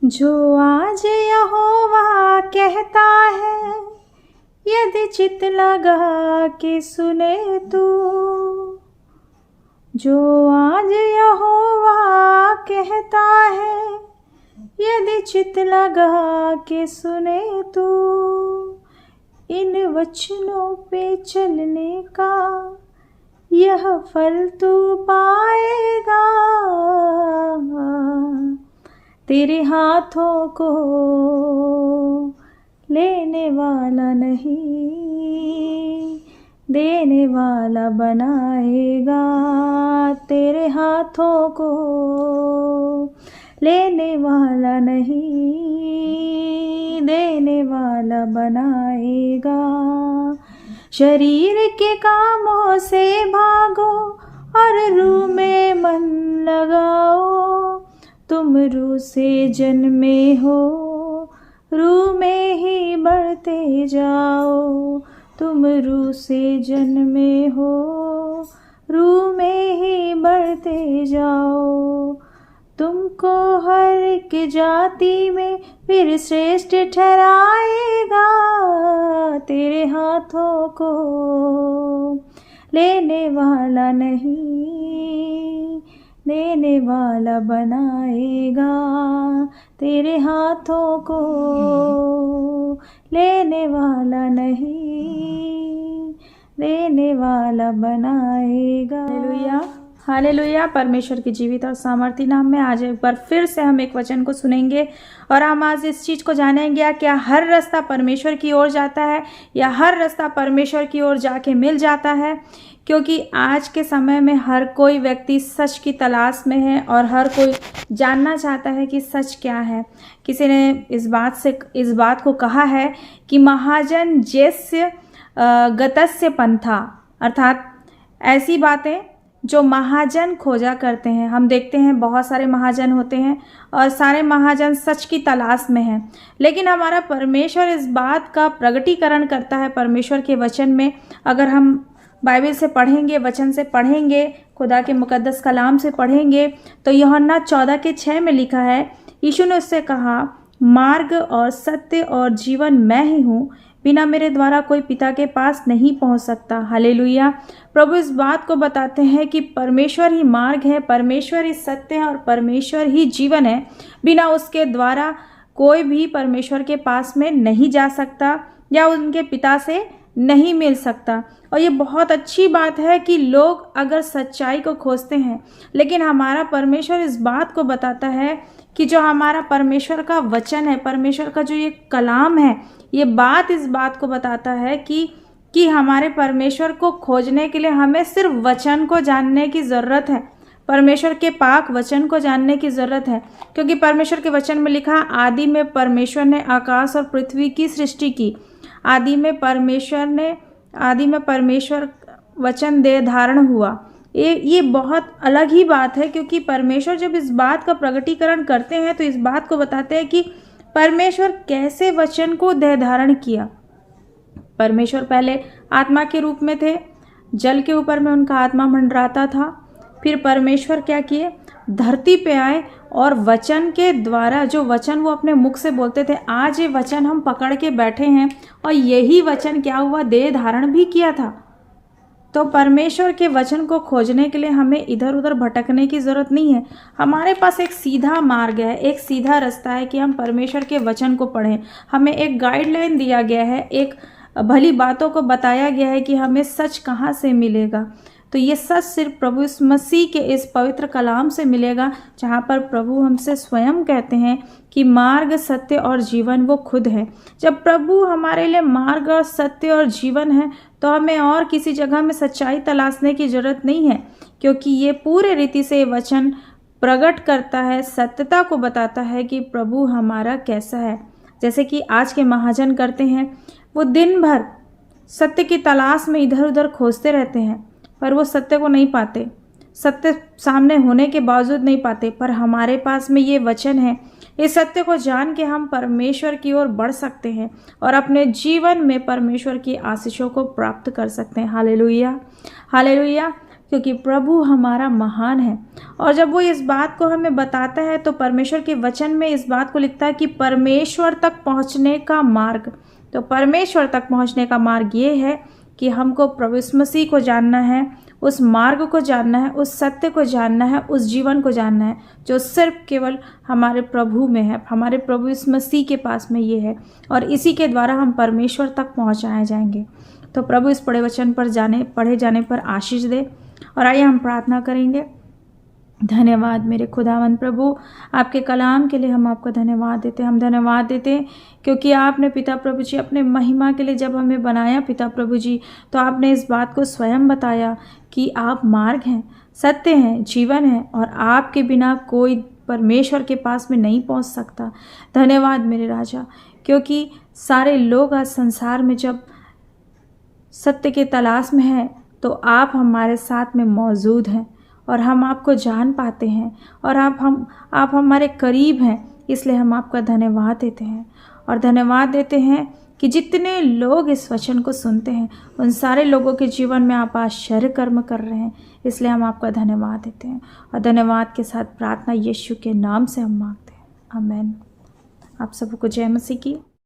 जो आज यहोवा कहता है, यदि चित लगा के सुने तू। जो आज यहोवा कहता है, यदि चित लगा के सुने तू। इन वचनों पे चलने का यह फल तू पाएगा। तेरे हाथों को लेने वाला नहीं, देने वाला बनाएगा। तेरे हाथों को लेने वाला नहीं, देने वाला बनाएगा। शरीर के कामों से भागो और रूह में मन लगाओ। तुम रूह से जन्मे हो, रूह में ही बढ़ते जाओ। तुम रूह से जन्मे हो, रूह में ही बढ़ते जाओ। तुमको हर एक जाति में फिर श्रेष्ठ ठहराएगा। तेरे हाथों को लेने वाला नहीं, देने वाला बनाएगा। तेरे हाथों को लेने वाला नहीं, देने वाला बनाएगा। Hallelujah, hallelujah. परमेश्वर की जीवित और सामर्थी नाम में आज एक बार फिर से हम एक वचन को सुनेंगे और हम आज इस चीज़ को जानेंगे, क्या हर रास्ता परमेश्वर की ओर जाता है या हर रास्ता परमेश्वर की ओर जाके मिल जाता है। क्योंकि आज के समय में हर कोई व्यक्ति सच की तलाश में है और हर कोई जानना चाहता है कि सच क्या है। किसी ने इस बात को कहा है कि महाजन जैस्य गतस्य पंथा, अर्थात ऐसी बातें जो महाजन खोजा करते हैं। हम देखते हैं बहुत सारे महाजन होते हैं और सारे महाजन सच की तलाश में हैं, लेकिन हमारा परमेश्वर इस बात का प्रगटीकरण करता है परमेश्वर के वचन में। अगर हम बाइबल से पढ़ेंगे, वचन से पढ़ेंगे, खुदा के मुकद्दस कलाम से पढ़ेंगे, तो यूहन्ना 14:6 में लिखा है, यीशु ने उससे कहा, मार्ग और सत्य और जीवन मैं ही हूँ, बिना मेरे द्वारा कोई पिता के पास नहीं पहुँच सकता। हालेलुया। प्रभु इस बात को बताते हैं कि परमेश्वर ही मार्ग है, परमेश्वर ही सत्य है और परमेश्वर ही जीवन है। बिना उसके द्वारा कोई भी परमेश्वर के पास में नहीं जा सकता या उनके पिता से नहीं मिल सकता। और ये बहुत अच्छी बात है कि लोग अगर सच्चाई को खोजते हैं, लेकिन हमारा परमेश्वर इस बात को बताता है कि जो हमारा परमेश्वर का वचन है, परमेश्वर का जो ये कलाम है, ये बात इस बात को बताता है कि हमारे परमेश्वर को खोजने के लिए हमें सिर्फ वचन को जानने की ज़रूरत है। परमेश्वर के पाक वचन को जानने की ज़रूरत है, क्योंकि परमेश्वर के वचन में लिखा, आदि में परमेश्वर ने आकाश और पृथ्वी की सृष्टि की। आदि में परमेश्वर वचन देह धारण हुआ। ये बहुत अलग ही बात है, क्योंकि परमेश्वर जब इस बात का प्रगटीकरण करते हैं तो इस बात को बताते हैं कि परमेश्वर कैसे वचन को देह धारण किया। परमेश्वर पहले आत्मा के रूप में थे, जल के ऊपर में उनका आत्मा मंडराता था। फिर परमेश्वर क्या किए, धरती पे आए और वचन के द्वारा, जो वचन वो अपने मुख से बोलते थे, आज ये वचन हम पकड़ के बैठे हैं और यही वचन क्या हुआ, देह धारण भी किया था। तो परमेश्वर के वचन को खोजने के लिए हमें इधर उधर भटकने की ज़रूरत नहीं है। हमारे पास एक सीधा मार्ग है, एक सीधा रास्ता है कि हम परमेश्वर के वचन को पढ़ें। हमें एक गाइडलाइन दिया गया है, एक भली बातों को बताया गया है कि हमें सच कहाँ से मिलेगा। तो ये सच सिर्फ प्रभु यीशु मसीह के इस पवित्र कलाम से मिलेगा, जहाँ पर प्रभु हमसे स्वयं कहते हैं कि मार्ग, सत्य और जीवन वो खुद है। जब प्रभु हमारे लिए मार्ग और सत्य और जीवन है, तो हमें और किसी जगह में सच्चाई तलाशने की ज़रूरत नहीं है, क्योंकि ये पूरे रीति से वचन प्रकट करता है, सत्यता को बताता है कि प्रभु हमारा कैसा है। जैसे कि आज के महाजन करते हैं, वो दिन भर सत्य की तलाश में इधर उधर खोजते रहते हैं, पर वो सत्य को नहीं पाते, सत्य सामने होने के बावजूद नहीं पाते। पर हमारे पास में ये वचन है, इस सत्य को जान के हम परमेश्वर की ओर बढ़ सकते हैं और अपने जीवन में परमेश्वर की आशीषों को प्राप्त कर सकते हैं। Hallelujah, hallelujah. क्योंकि प्रभु हमारा महान है। और जब वो इस बात को हमें बताता है तो परमेश्वर के वचन में इस बात को लिखता है कि परमेश्वर तक पहुँचने का मार्ग, तो परमेश्वर तक पहुँचने का मार्ग ये है कि हमको प्रभु यीशु मसीह को जानना है, उस मार्ग को जानना है, उस सत्य को जानना है, उस जीवन को जानना है जो सिर्फ केवल हमारे प्रभु में है, हमारे प्रभु यीशु मसीह के पास में ये है, और इसी के द्वारा हम परमेश्वर तक पहुंचाए जाएंगे। तो प्रभु इस पढ़े वचन पर पढ़े जाने पर आशीष दे। और आइए हम प्रार्थना करेंगे। धन्यवाद मेरे खुदावंद प्रभु, आपके कलाम के लिए हम आपका धन्यवाद देते हैं। हम धन्यवाद देते हैं क्योंकि आपने पिता प्रभु जी अपने महिमा के लिए जब हमें बनाया पिता प्रभु जी, तो आपने इस बात को स्वयं बताया कि आप मार्ग हैं, सत्य हैं, जीवन हैं, और आपके बिना कोई परमेश्वर के पास में नहीं पहुंच सकता। धन्यवाद मेरे राजा, क्योंकि सारे लोग आज संसार में जब सत्य के तलाश में हैं तो आप हमारे साथ में मौजूद हैं और हम आपको जान पाते हैं और आप हमारे करीब हैं। इसलिए हम आपका धन्यवाद देते हैं और धन्यवाद देते हैं कि जितने लोग इस वचन को सुनते हैं उन सारे लोगों के जीवन में आप आश्चर्य कर्म कर रहे हैं। इसलिए हम आपका धन्यवाद देते हैं और धन्यवाद के साथ प्रार्थना यीशु के नाम से हम मांगते हैं, आमीन। आप सबको जय मसीह की।